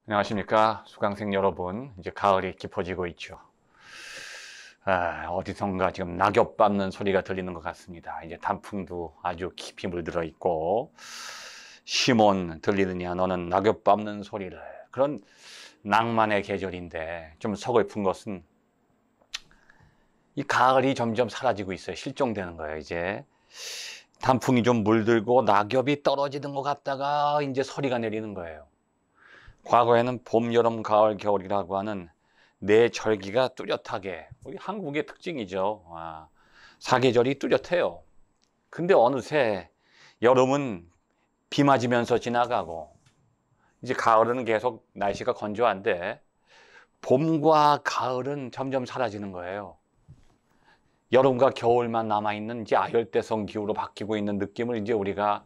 안녕하십니까 수강생 여러분. 이제 가을이 깊어지고 있죠. 어디선가 지금 낙엽 밟는 소리가 들리는 것 같습니다. 이제 단풍도 아주 깊이 물들어 있고, 시몬 들리느냐 너는 낙엽 밟는 소리를. 그런 낭만의 계절인데, 좀 서글픈 것은 이 가을이 점점 사라지고 있어요. 실종되는 거예요. 이제 단풍이 좀 물들고 낙엽이 떨어지는 것 같다가 이제 소리가 내리는 거예요. 과거에는 봄, 여름, 가을, 겨울이라고 하는 네 절기가 뚜렷하게, 우리 한국의 특징이죠. 사계절이 뚜렷해요. 근데 어느새 여름은 비 맞으면서 지나가고, 이제 가을은 계속 날씨가 건조한데, 봄과 가을은 점점 사라지는 거예요. 여름과 겨울만 남아있는 이제 아열대성 기후로 바뀌고 있는 느낌을 이제 우리가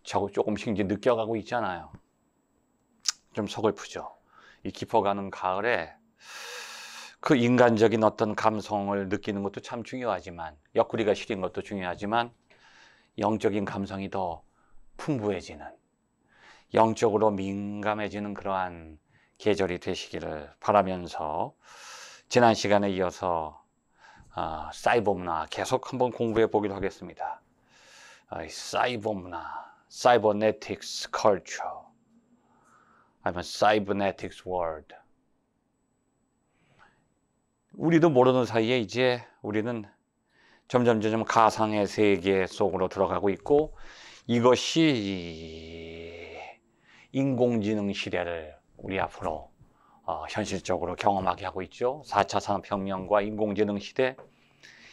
조금씩 이제 느껴가고 있잖아요. 좀 서글프죠. 이 깊어가는 가을에 그 인간적인 어떤 감성을 느끼는 것도 참 중요하지만, 옆구리가 시린 것도 중요하지만, 영적인 감성이 더 풍부해지는, 영적으로 민감해지는 그러한 계절이 되시기를 바라면서, 지난 시간에 이어서 사이버 문화 계속 한번 공부해 보기로 하겠습니다. 사이버 문화, 사이버네틱스 컬처, 아니면 사이버네틱스 월드. 우리도 모르는 사이에 이제 우리는 점점 가상의 세계 속으로 들어가고 있고, 이것이 인공지능 시대를 우리 앞으로 현실적으로 경험하게 하고 있죠. 4차 산업혁명과 인공지능 시대.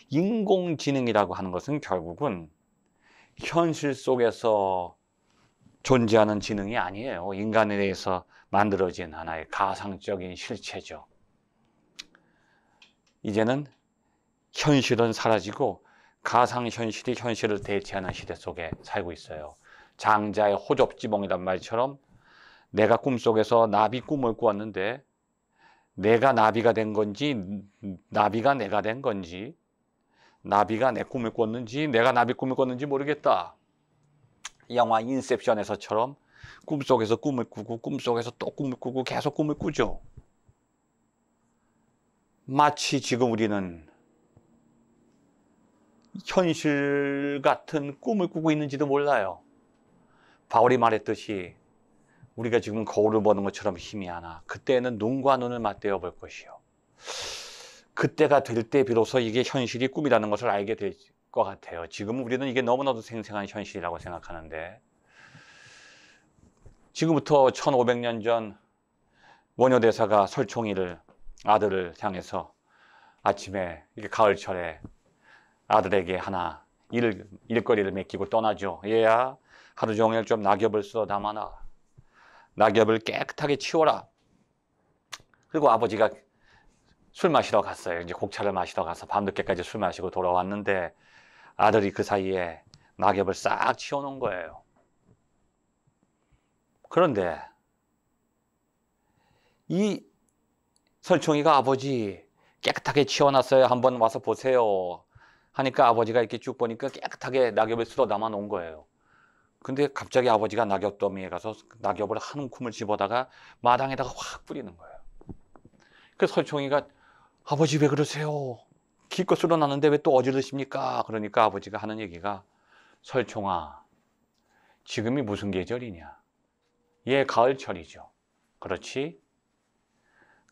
인공지능이라고 하는 것은 결국은 현실 속에서 존재하는 지능이 아니에요. 인간에 대해서 만들어진 하나의 가상적인 실체죠. 이제는 현실은 사라지고 가상현실이 현실을 대체하는 시대 속에 살고 있어요. 장자의 호접지몽이란 말처럼, 내가 꿈속에서 나비 꿈을 꾸었는데 내가 나비가 된 건지, 나비가 내가 된 건지, 나비가 내 꿈을 꿨는지 내가 나비 꿈을 꿨는지 모르겠다. 영화 인셉션에서처럼 꿈속에서 꿈을 꾸고 꿈속에서 또 꿈을 꾸고 계속 꿈을 꾸죠. 마치 지금 우리는 현실 같은 꿈을 꾸고 있는지도 몰라요. 바울이 말했듯이 우리가 지금 거울을 보는 것처럼 희미하나 그때는 눈과 눈을 맞대어 볼 것이요. 그때가 될 때 비로소 이게 현실이 꿈이라는 것을 알게 될 것 같아요. 지금 우리는 이게 너무나도 생생한 현실이라고 생각하는데, 지금부터 1500년 전 원효대사가 설총이를, 아들을 향해서 아침에 이렇게 가을철에 아들에게 하나 일거리를 맡기고 떠나죠. 얘야, 하루 종일 좀 낙엽을 쓸어 담아놔. 낙엽을 깨끗하게 치워라. 그리고 아버지가 술 마시러 갔어요. 이제 곡차를 마시러 가서 밤늦게까지 술 마시고 돌아왔는데, 아들이 그 사이에 낙엽을 싹 치워놓은 거예요. 그런데 이 설총이가 아버지 깨끗하게 치워놨어요. 한번 와서 보세요. 하니까 아버지가 이렇게 쭉 보니까 깨끗하게 낙엽을 쓸어 담아 놓은 거예요. 근데 갑자기 아버지가 낙엽더미에 가서 낙엽을 한 움큼을 집어다가 마당에다가 확 뿌리는 거예요. 그 설총이가 아버지 왜 그러세요? 기껏 쓸어놨는데 왜 또 어지르십니까? 그러니까 아버지가 하는 얘기가, 설총아, 지금이 무슨 계절이냐? 예, 가을철이죠. 그렇지?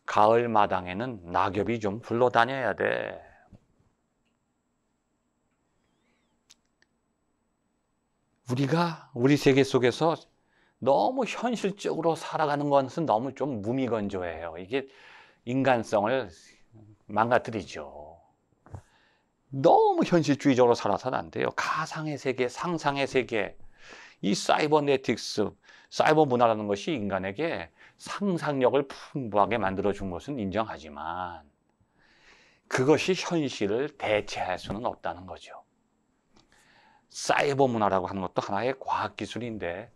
가을 마당에는 낙엽이 좀 굴러다녀야 돼. 우리가 우리 세계 속에서 너무 현실적으로 살아가는 것은 너무 좀 무미건조해요. 이게 인간성을 망가뜨리죠. 너무 현실주의적으로 살아서는 안 돼요. 가상의 세계, 상상의 세계, 이 사이버네틱스, 사이버 문화라는 것이 인간에게 상상력을 풍부하게 만들어준 것은 인정하지만, 그것이 현실을 대체할 수는 없다는 거죠. 사이버 문화라고 하는 것도 하나의 과학기술인데,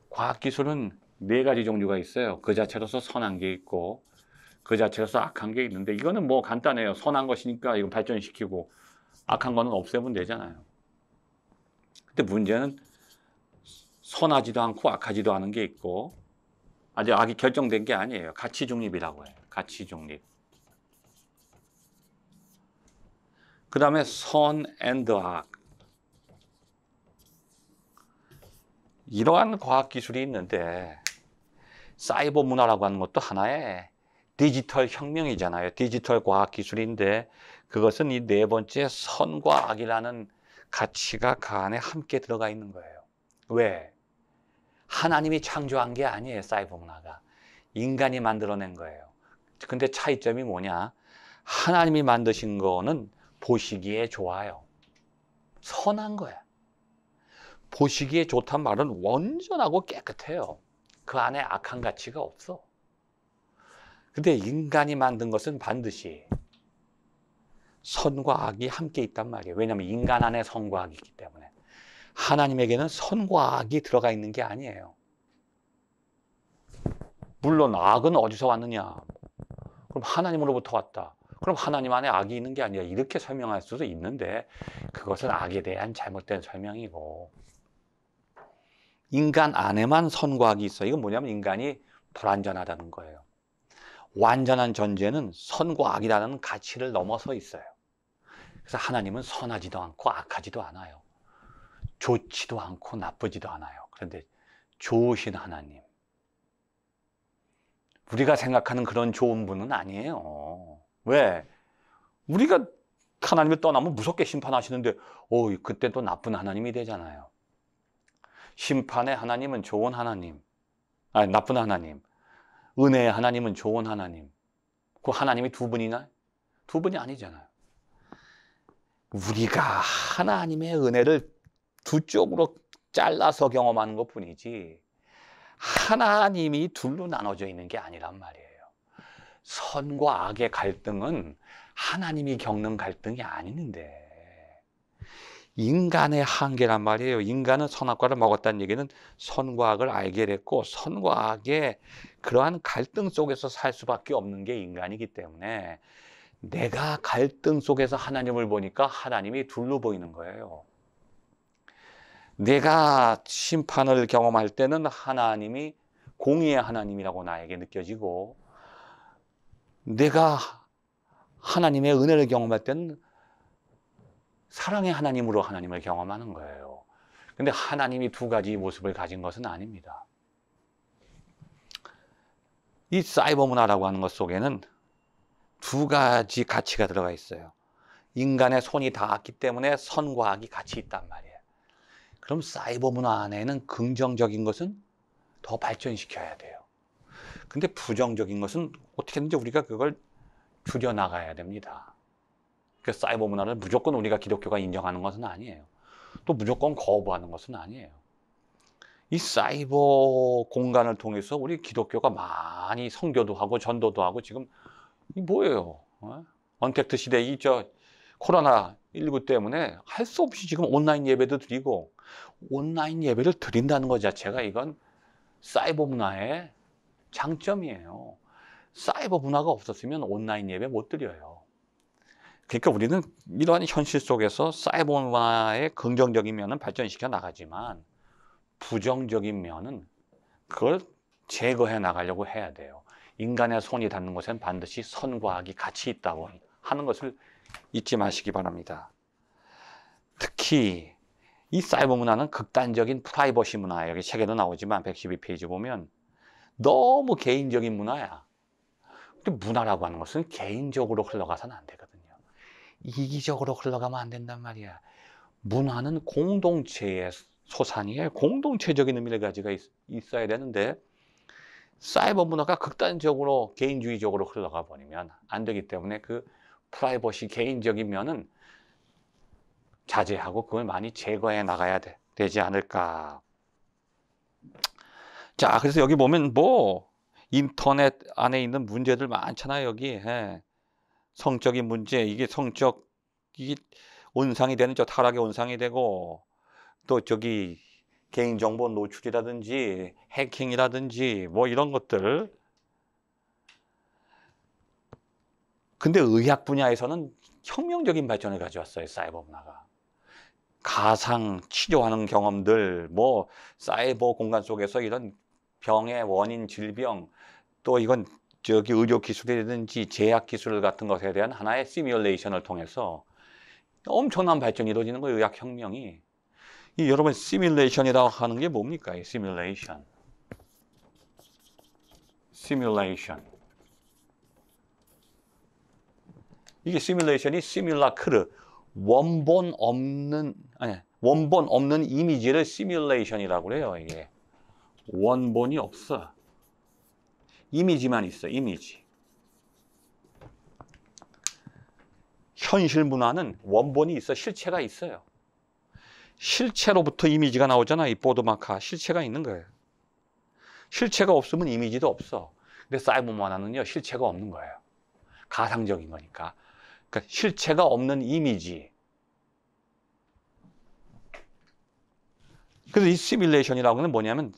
과학기술은 네 가지 종류가 있어요. 그 자체로서 선한 게 있고, 그 자체로서 악한 게 있는데, 이거는 뭐 간단해요. 선한 것이니까 이거 발전시키고, 악한 거는 없애면 되잖아요. 근데 문제는 선하지도 않고 악하지도 않은 게 있고, 아직 악이 결정된 게 아니에요. 가치 중립이라고 해요. 가치 중립. 그 다음에 선 앤드 악. 이러한 과학기술이 있는데 사이버 문화라고 하는 것도 하나의 디지털 혁명이잖아요. 디지털 과학기술인데 그것은 이 네 번째 선과 악이라는 가치가 그 안에 함께 들어가 있는 거예요. 왜? 하나님이 창조한 게 아니에요. 사이버 문화가. 인간이 만들어낸 거예요. 근데 차이점이 뭐냐? 하나님이 만드신 거는 보시기에 좋아요. 선한 거야. 보시기에 좋단 말은 온전하고 깨끗해요. 그 안에 악한 가치가 없어. 근데 인간이 만든 것은 반드시 선과 악이 함께 있단 말이에요. 왜냐하면 인간 안에 선과 악이 있기 때문에. 하나님에게는 선과 악이 들어가 있는 게 아니에요. 물론 악은 어디서 왔느냐? 그럼 하나님으로부터 왔다. 그럼 하나님 안에 악이 있는 게 아니라 이렇게 설명할 수도 있는데 그것은 악에 대한 잘못된 설명이고 인간 안에만 선과 악이 있어요. 이건 뭐냐면 인간이 불완전하다는 거예요. 완전한 존재는 선과 악이라는 가치를 넘어서 있어요. 그래서 하나님은 선하지도 않고 악하지도 않아요. 좋지도 않고 나쁘지도 않아요. 그런데 좋으신 하나님. 우리가 생각하는 그런 좋은 분은 아니에요. 왜? 우리가 하나님을 떠나면 무섭게 심판하시는데 그때 또 나쁜 하나님이 되잖아요. 심판의 하나님은 좋은 하나님. 아니, 나쁜 하나님. 은혜의 하나님은 좋은 하나님. 그 하나님이 두 분이나? 두 분이 아니잖아요. 우리가 하나님의 은혜를 두 쪽으로 잘라서 경험하는 것 뿐이지 하나님이 둘로 나눠져 있는 게 아니란 말이에요. 선과 악의 갈등은 하나님이 겪는 갈등이 아닌데 인간의 한계란 말이에요. 인간은 선악과를 먹었다는 얘기는 선과 악을 알게 됐고 선과 악의 그러한 갈등 속에서 살 수밖에 없는 게 인간이기 때문에 내가 갈등 속에서 하나님을 보니까 하나님이 둘로 보이는 거예요. 내가 심판을 경험할 때는 하나님이 공의의 하나님이라고 나에게 느껴지고 내가 하나님의 은혜를 경험할 때는 사랑의 하나님으로 하나님을 경험하는 거예요. 근데 하나님이 두 가지 모습을 가진 것은 아닙니다. 이 사이버 문화라고 하는 것 속에는 두 가지 가치가 들어가 있어요. 인간의 손이 닿았기 때문에 선과 악이 같이 있단 말이에요. 그럼 사이버 문화 안에는 긍정적인 것은 더 발전시켜야 돼요. 근데 부정적인 것은 어떻게든지 우리가 그걸 줄여나가야 됩니다. 그 사이버 문화를 무조건 우리가 기독교가 인정하는 것은 아니에요. 또 무조건 거부하는 것은 아니에요. 이 사이버 공간을 통해서 우리 기독교가 많이 선교도 하고 전도도 하고 지금 이 뭐예요? 언택트 시대 이 코로나19 때문에 할 수 없이 지금 온라인 예배도 드리고 온라인 예배를 드린다는 것 자체가 이건 사이버 문화의 장점이에요. 사이버 문화가 없었으면 온라인 예배 못 드려요. 그러니까 우리는 이러한 현실 속에서 사이버 문화의 긍정적인 면은 발전시켜 나가지만 부정적인 면은 그걸 제거해 나가려고 해야 돼요. 인간의 손이 닿는 곳엔 반드시 선과 악이 같이 있다고 하는 것을 잊지 마시기 바랍니다. 특히 이 사이버 문화는 극단적인 프라이버시 문화예요. 여기 책에도 나오지만 112페이지 보면 너무 개인적인 문화야. 근데 문화라고 하는 것은 개인적으로 흘러가서는 안 되거든요. 이기적으로 흘러가면 안 된단 말이야. 문화는 공동체의 소산이에요. 공동체적인 의미를 가지고 있어야 되는데 사이버 문화가 극단적으로 개인주의적으로 흘러가 버리면 안 되기 때문에 그 프라이버시 개인적인 면은 자제하고 그걸 많이 제거해 나가야 되지 않을까. 자, 그래서 여기 보면 인터넷 안에 있는 문제들 많잖아요. 여기 성적인 문제, 이게 성적이 온상이 되는 타락의 온상이 되고 또 개인정보 노출이라든지 해킹이라든지 이런 것들. 근데 의학 분야에서는 혁명적인 발전을 가져왔어요. 사이버 문화가. 가상 치료하는 경험들, 사이버 공간 속에서 이런 병의 원인, 질병, 또 이건 저기 의료 기술이라든지 제약 기술 같은 것에 대한 하나의 시뮬레이션을 통해서 엄청난 발전이 이루어지는 거예요. 의학혁명이. 이 여러분 시뮬레이션이라고 하는 게 뭡니까? 이 시뮬레이션. 시뮬레이션. 이게 시뮬레이션이 시뮬라크르, 원본 없는 이미지를 시뮬레이션이라고 그래요. 이게 원본이 없어. 이미지만 있어. 이미지. 현실 문화는 원본이 있어. 실체가 있어요. 실체로부터 이미지가 나오잖아. 이 보드마카. 실체가 있는 거예요. 실체가 없으면 이미지도 없어. 근데 사이버 문화는요, 실체가 없는 거예요. 가상적인 거니까. 그러니까 실체가 없는 이미지. 그래서 이 시뮬레이션이라고 하는 뭐냐면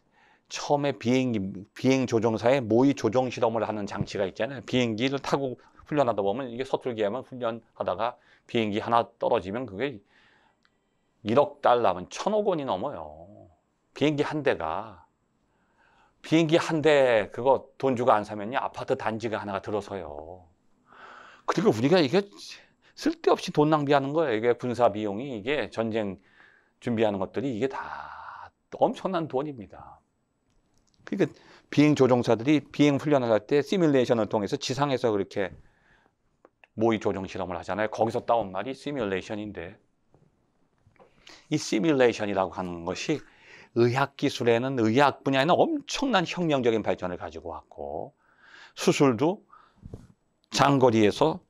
처음에 비행 조종사의 모의 조종 실험을 하는 장치가 있잖아요. 비행기를 타고 훈련하다 보면 이게 서툴게 하면 훈련하다가 비행기 하나 떨어지면 그게 1억 달러면 1,000억 원이 넘어요. 비행기 한 대가. 비행기 한 대 그거 돈 주고 안 사면요 아파트 단지가 하나가 들어서요. 그리고 우리가 이게 쓸데없이 돈 낭비하는 거예요. 이게 군사 비용이 이게 전쟁 준비하는 것들이 이게 다 엄청난 돈입니다. 그러니까 비행 조종사들이 비행 훈련을 할 때 시뮬레이션을 통해서 지상에서 그렇게 모의 조종 실험을 하잖아요. 거기서 따온 말이 시뮬레이션인데 이 시뮬레이션이라고 하는 것이 의학 기술에는 의학 분야에는 엄청난 혁명적인 발전을 가지고 왔고 수술도 장거리에서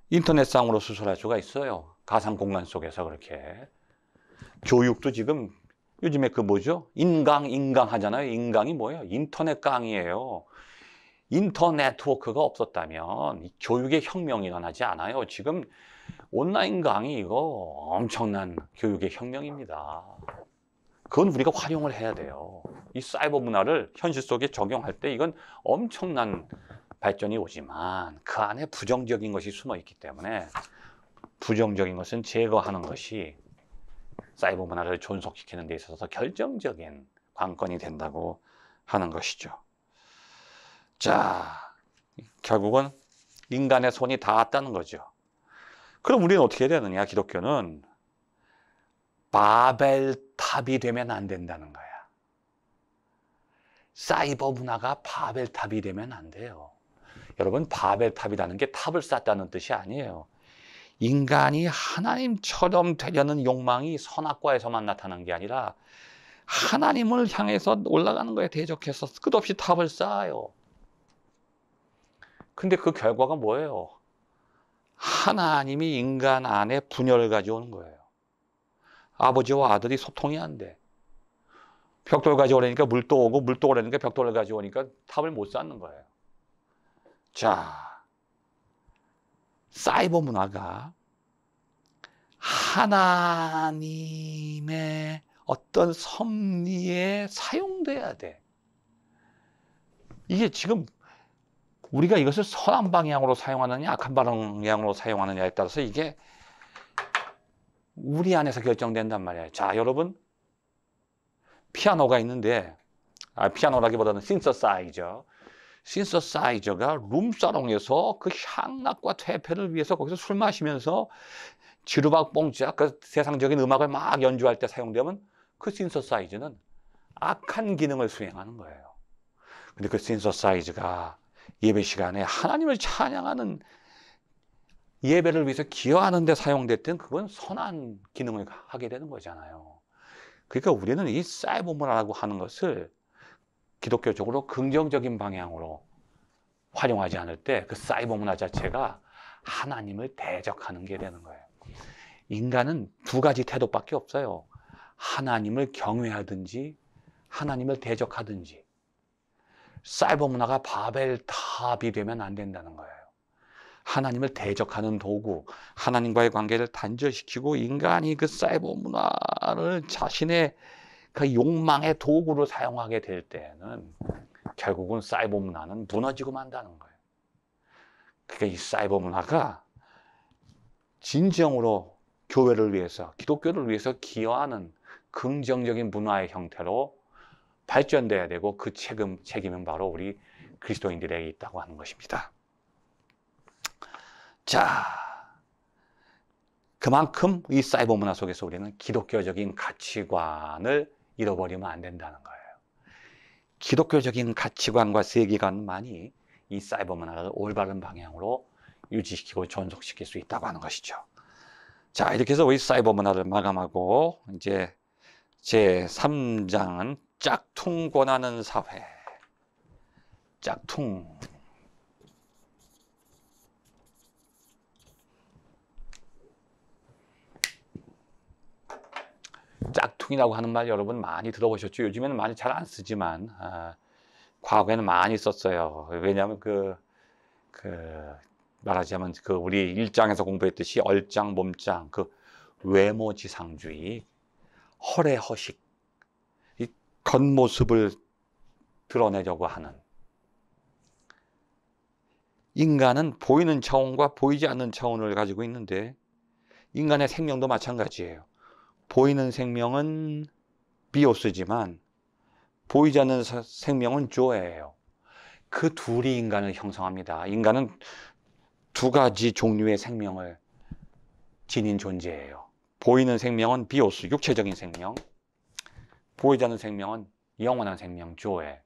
인터넷상으로 수술할 수가 있어요. 가상 공간 속에서 그렇게. 교육도 지금 요즘에 그 뭐죠? 인강 하잖아요. 인강이 뭐예요? 인터넷 강의예요. 인터네트워크가 없었다면 이 교육의 혁명이 일어나지 않아요. 지금 온라인 강의 이거 엄청난 교육의 혁명입니다. 그건 우리가 활용을 해야 돼요. 이 사이버 문화를 현실 속에 적용할 때 이건 엄청난 발전이 오지만 그 안에 부정적인 것이 숨어 있기 때문에 부정적인 것은 제거하는 것이 사이버 문화를 존속시키는 데 있어서 결정적인 관건이 된다고 하는 것이죠. 자, 결국은 인간의 손이 닿았다는 거죠. 그럼 우리는 어떻게 해야 되느냐? 기독교는 바벨탑이 되면 안 된다는 거야. 사이버 문화가 바벨탑이 되면 안 돼요. 여러분, 바벨탑이라는 게 탑을 쌓다는 뜻이 아니에요. 인간이 하나님처럼 되려는 욕망이 선악과에서만 나타난 게 아니라 하나님을 향해서 올라가는 거에 대적해서 끝없이 탑을 쌓아요. 근데 그 결과가 뭐예요? 하나님이 인간 안에 분열을 가져오는 거예요. 아버지와 아들이 소통이 안 돼. 벽돌 가져오려니까 물도 오고 물도 오려니까 벽돌을 가져오니까 탑을 못 쌓는 거예요. 자, 사이버 문화가 하나님의 어떤 섭리에 사용돼야 돼. 이게 지금 우리가 이것을 선한 방향으로 사용하느냐 악한 방향으로 사용하느냐에 따라서 이게 우리 안에서 결정된단 말이에요. 자, 여러분 피아노가 있는데 피아노라기보다는 신서사이저가 룸사롱에서 그 향락과 퇴폐를 위해서 거기서 술 마시면서 지루박 뽕짝 그 세상적인 음악을 막 연주할 때 사용되면 그 신서사이저는 악한 기능을 수행하는 거예요. 근데 그 신서사이저가 예배 시간에 하나님을 찬양하는 예배를 위해서 기여하는 데 사용됐던 그건 선한 기능을 하게 되는 거잖아요. 그러니까 우리는 이 사이버 문화라고 하는 것을 기독교적으로 긍정적인 방향으로 활용하지 않을 때 그 사이버 문화 자체가 하나님을 대적하는 게 되는 거예요. 인간은 두 가지 태도밖에 없어요. 하나님을 경외하든지 하나님을 대적하든지. 사이버 문화가 바벨탑이 되면 안 된다는 거예요. 하나님을 대적하는 도구, 하나님과의 관계를 단절시키고 인간이 그 사이버 문화를 자신의 그 욕망의 도구로 사용하게 될 때는 결국은 사이버 문화는 무너지고 만다는 거예요. 그러니까 이 사이버 문화가 진정으로 교회를 위해서, 기독교를 위해서 기여하는 긍정적인 문화의 형태로 발전돼야 되고 그 책임은 바로 우리 그리스도인들에게 있다고 하는 것입니다. 자, 그만큼 이 사이버 문화 속에서 우리는 기독교적인 가치관을 잃어버리면 안 된다는 거예요. 기독교적인 가치관과 세계관만이 이 사이버 문화를 올바른 방향으로 유지시키고 존속시킬 수 있다고 하는 것이죠. 자, 이렇게 해서 우리 사이버 문화를 마감하고 이제 제 3장은 짝퉁 권하는 사회. 짝퉁. 짝퉁이라고 하는 말 여러분 많이 들어보셨죠? 요즘에는 많이 잘 안 쓰지만 과거에는 많이 썼어요. 왜냐하면 말하자면 우리 1장에서 공부했듯이 얼짱, 몸짱, 외모지상주의, 허례허식, 이 겉모습을 드러내려고 하는, 인간은 보이는 차원과 보이지 않는 차원을 가지고 있는데 인간의 생명도 마찬가지예요. 보이는 생명은 비오스지만 보이지 않는 생명은 조예요. 그 둘이 인간을 형성합니다. 인간은 두 가지 종류의 생명을 지닌 존재예요. 보이는 생명은 비오스, 육체적인 생명, 보이지 않는 생명은 영원한 생명, 조예.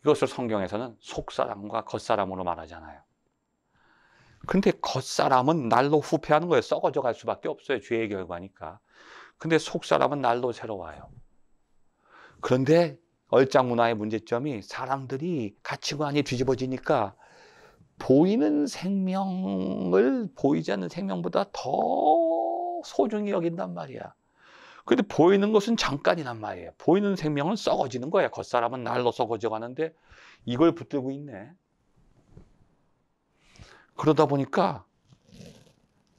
이것을 성경에서는 속사람과 겉사람으로 말하잖아요. 근데 겉사람은 날로 후패하는 거예요. 썩어져 갈 수밖에 없어요. 죄의 결과니까. 근데 속사람은 날로 새로워요. 그런데 얼짱 문화의 문제점이 사람들이 가치관이 뒤집어지니까 보이는 생명을 보이지 않는 생명보다 더 소중히 여긴단 말이야. 근데 보이는 것은 잠깐이란 말이에요. 보이는 생명은 썩어지는 거야. 겉사람은 날로 썩어져 가는데 이걸 붙들고 있네. 그러다 보니까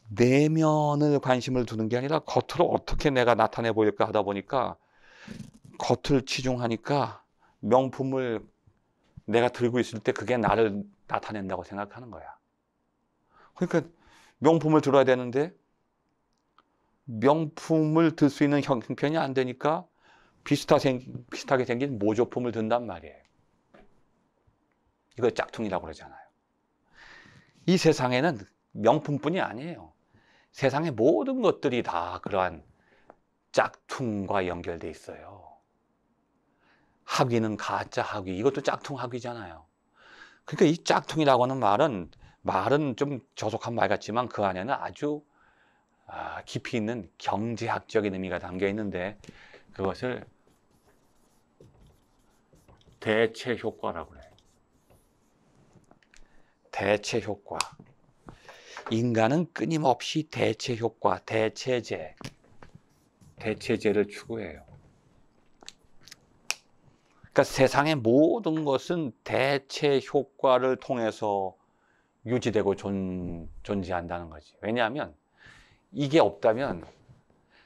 내면을 관심을 두는 게 아니라 겉으로 어떻게 내가 나타내 보일까 하다 보니까 겉을 치중하니까 명품을 내가 들고 있을 때 그게 나를 나타낸다고 생각하는 거야. 그러니까 명품을 들어야 되는데 명품을 들 수 있는 형편이 안 되니까 비슷하게 생긴 모조품을 든단 말이에요. 이거 짝퉁이라고 그러잖아요. 이 세상에는 명품뿐이 아니에요. 세상의 모든 것들이 다 그러한 짝퉁과 연결돼 있어요. 학위는 가짜 학위, 이것도 짝퉁 학위잖아요. 그러니까 이 짝퉁이라고 하는 말은 좀 저속한 말 같지만 그 안에는 아주 깊이 있는 경제학적인 의미가 담겨 있는데 그것을 대체 효과라고 해요. 대체 효과. 인간은 끊임없이 대체 효과, 대체제를 추구해요. 그러니까 세상의 모든 것은 대체 효과를 통해서 유지되고 존재한다는 거지. 왜냐하면 이게 없다면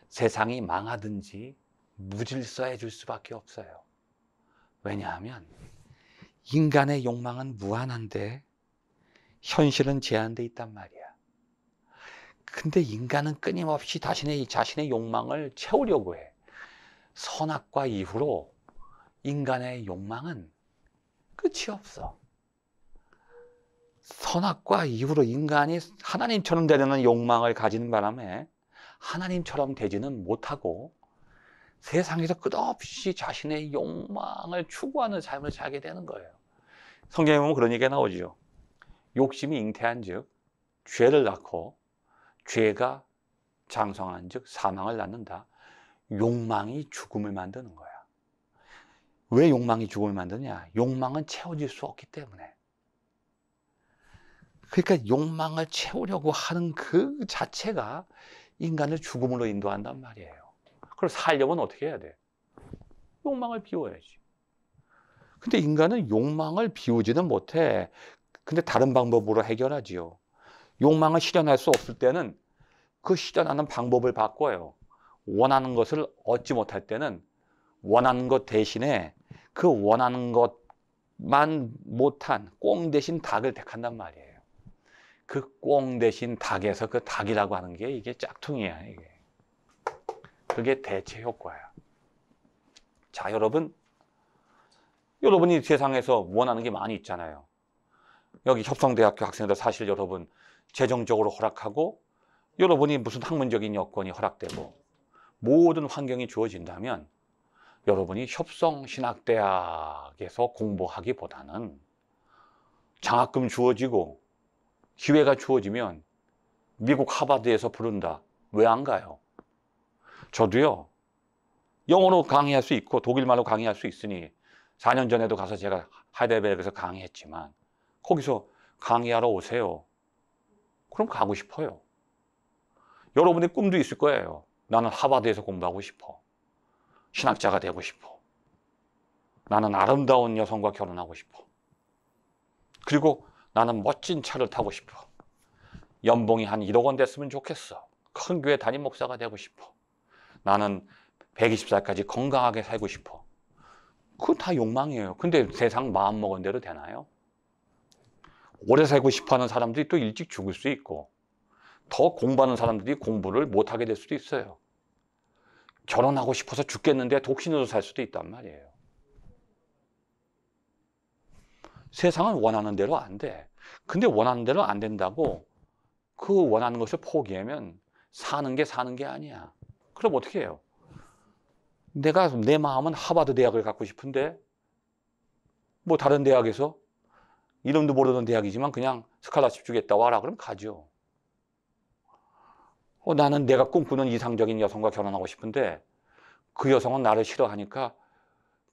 세상이 망하든지 무질서해질 수밖에 없어요. 왜냐하면 인간의 욕망은 무한한데 현실은 제한돼 있단 말이야. 근데 인간은 끊임없이 자신의 욕망을 채우려고 해. 선악과 이후로 인간의 욕망은 끝이 없어. 선악과 이후로 인간이 하나님처럼 되려는 욕망을 가지는 바람에 하나님처럼 되지는 못하고 세상에서 끝없이 자신의 욕망을 추구하는 삶을 살게 되는 거예요. 성경에 보면 그런 얘기가 나오죠. 욕심이 잉태한 즉 죄를 낳고 죄가 장성한 즉 사망을 낳는다. 욕망이 죽음을 만드는 거야. 왜 욕망이 죽음을 만드냐? 욕망은 채워질 수 없기 때문에. 그러니까 욕망을 채우려고 하는 그 자체가 인간을 죽음으로 인도한단 말이에요. 그럼 살려면 어떻게 해야 돼? 욕망을 비워야지. 근데 인간은 욕망을 비우지는 못해. 근데 다른 방법으로 해결하지요. 욕망을 실현할 수 없을 때는 그 실현하는 방법을 바꿔요. 원하는 것을 얻지 못할 때는 원하는 것 대신에 그 원하는 것만 못한 꽁 대신 닭을 택한단 말이에요. 그 꽁 대신 닭에서 그 닭이라고 하는 게 이게 짝퉁이야. 이게. 그게 대체 효과야. 자, 여러분, 여러분이 세상에서 원하는 게 많이 있잖아요. 여기 협성대학교 학생들 사실 여러분 재정적으로 허락하고 여러분이 무슨 학문적인 여건이 허락되고 모든 환경이 주어진다면 여러분이 협성신학대학에서 공부하기보다는 장학금 주어지고 기회가 주어지면 미국 하버드에서 부른다. 왜 안 가요? 저도요. 영어로 강의할 수 있고 독일말로 강의할 수 있으니 4년 전에도 가서 제가 하이델베르크에서 강의했지만 거기서 강의하러 오세요. 그럼 가고 싶어요. 여러분의 꿈도 있을 거예요. 나는 하버드에서 공부하고 싶어. 신학자가 되고 싶어. 나는 아름다운 여성과 결혼하고 싶어. 그리고 나는 멋진 차를 타고 싶어. 연봉이 한 1억 원 됐으면 좋겠어. 큰 교회 담임 목사가 되고 싶어. 나는 120살까지 건강하게 살고 싶어. 그건 다 욕망이에요. 근데 세상 마음먹은 대로 되나요? 오래 살고 싶어하는 사람들이 또 일찍 죽을 수 있고 더 공부하는 사람들이 공부를 못하게 될 수도 있어요. 결혼하고 싶어서 죽겠는데 독신으로 살 수도 있단 말이에요. 세상은 원하는 대로 안 돼. 근데 원하는 대로 안 된다고 그 원하는 것을 포기하면 사는 게 아니야. 그럼 어떻게 해요? 내 마음은 하버드 대학을 갖고 싶은데 뭐 다른 대학에서 이름도 모르는 대학이지만 그냥 스칼라십 주겠다 와라 그럼 가죠. 나는 내가 꿈꾸는 이상적인 여성과 결혼하고 싶은데 그 여성은 나를 싫어하니까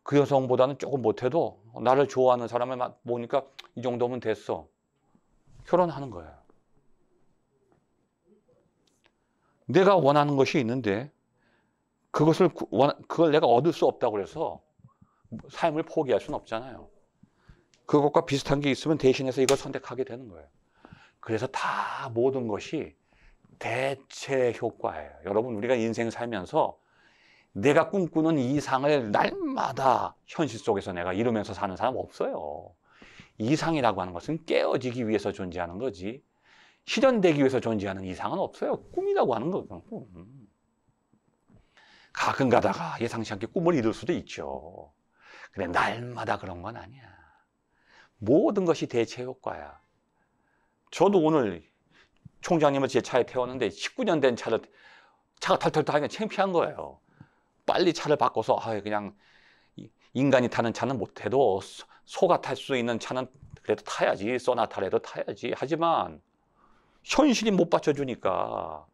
그 여성보다는 조금 못해도 나를 좋아하는 사람을 보니까 이 정도면 됐어. 결혼하는 거예요. 내가 원하는 것이 있는데 그걸 내가 얻을 수 없다고 해서 삶을 포기할 수는 없잖아요. 그것과 비슷한 게 있으면 대신해서 이걸 선택하게 되는 거예요. 그래서 다 모든 것이 대체 효과예요. 여러분 우리가 인생 살면서 내가 꿈꾸는 이상을 날마다 현실 속에서 내가 이루면서 사는 사람 없어요. 이상이라고 하는 것은 깨어지기 위해서 존재하는 거지 실현되기 위해서 존재하는 이상은 없어요. 꿈이라고 하는 거죠. 가끔 가다가 예상치 않게 꿈을 이룰 수도 있죠. 근데 날마다 그런 건 아니야. 모든 것이 대체 효과야. 저도 오늘 총장님을 제 차에 태웠는데 19년 된 차가 털털털 하니까 창피한 거예요. 빨리 차를 바꿔서 그냥 인간이 타는 차는 못해도 소가 탈 수 있는 차는 그래도 타야지. 소나타라도 타야지. 하지만 현실이 못 받쳐주니까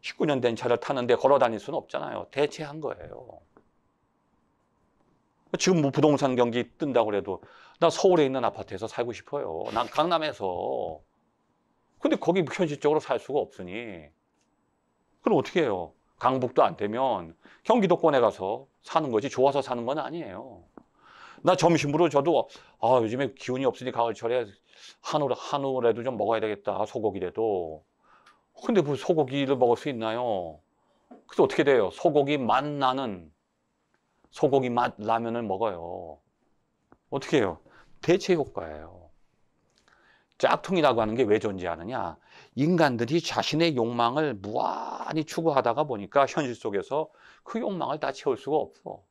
19년 된 차를 타는데 걸어 다닐 수는 없잖아요. 대체한 거예요. 지금 뭐 부동산 경기 뜬다고 그래도 나 서울에 있는 아파트에서 살고 싶어요. 난 강남에서. 근데 거기 현실적으로 살 수가 없으니 그럼 어떻게 해요? 강북도 안 되면 경기도권에 가서 사는 거지 좋아서 사는 건 아니에요. 나 점심으로 저도 요즘에 기운이 없으니 가을철에 한우라도 좀 먹어야 되겠다. 소고기라도. 근데 뭐 소고기를 먹을 수 있나요? 그래서 어떻게 돼요? 소고기 맛 나는 소고기 맛 라면을 먹어요. 어떻게 해요? 대체 효과예요. 짝퉁이라고 하는 게 왜 존재하느냐? 인간들이 자신의 욕망을 무한히 추구하다가 보니까 현실 속에서 그 욕망을 다 채울 수가 없어.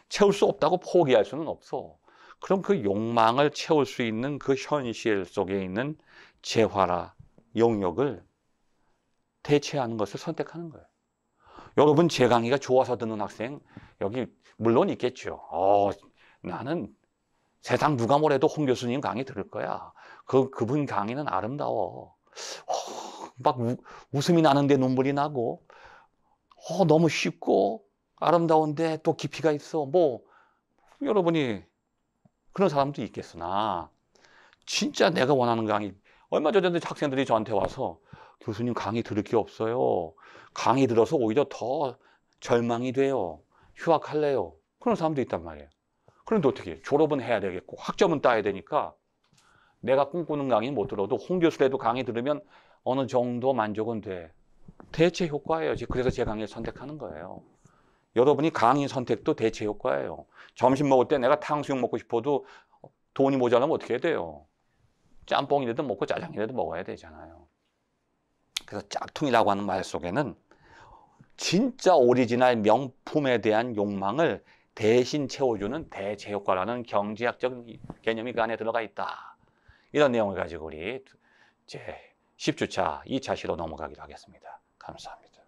채울 수 없다고 포기할 수는 없어. 그럼 그 욕망을 채울 수 있는 그 현실 속에 있는 재화라 영역을 대체하는 것을 선택하는 거예요. 여러분 제 강의가 좋아서 듣는 학생 여기 물론 있겠죠. 나는 세상 누가 뭐래도 홍 교수님 강의 들을 거야. 그분 강의는 아름다워. 막 웃음이 나는데 눈물이 나고 너무 쉽고 아름다운데 또 깊이가 있어. 여러분이 그런 사람도 있겠으나 진짜 내가 원하는 강의 얼마 전에도 학생들이 저한테 와서 교수님 강의 들을 게 없어요. 강의 들어서 오히려 더 절망이 돼요. 휴학할래요. 그런 사람도 있단 말이에요. 그런데 어떻게 졸업은 해야 되겠고 학점은 따야 되니까 내가 꿈꾸는 강의 못 들어도 홍 교수라도 강의 들으면 어느 정도 만족은 돼. 대체 효과예요. 그래서 제 강의를 선택하는 거예요. 여러분이 강의 선택도 대체 효과예요. 점심 먹을 때 내가 탕수육 먹고 싶어도 돈이 모자라면 어떻게 해야 돼요? 짬뽕이라도 먹고 짜장이라도 먹어야 되잖아요. 그래서 짝퉁이라고 하는 말 속에는 진짜 오리지널 명품에 대한 욕망을 대신 채워주는 대체효과라는 경제학적 개념이 그 안에 들어가 있다. 이런 내용을 가지고 우리 제 10주차 2차 시로 넘어가기로 하겠습니다. 감사합니다.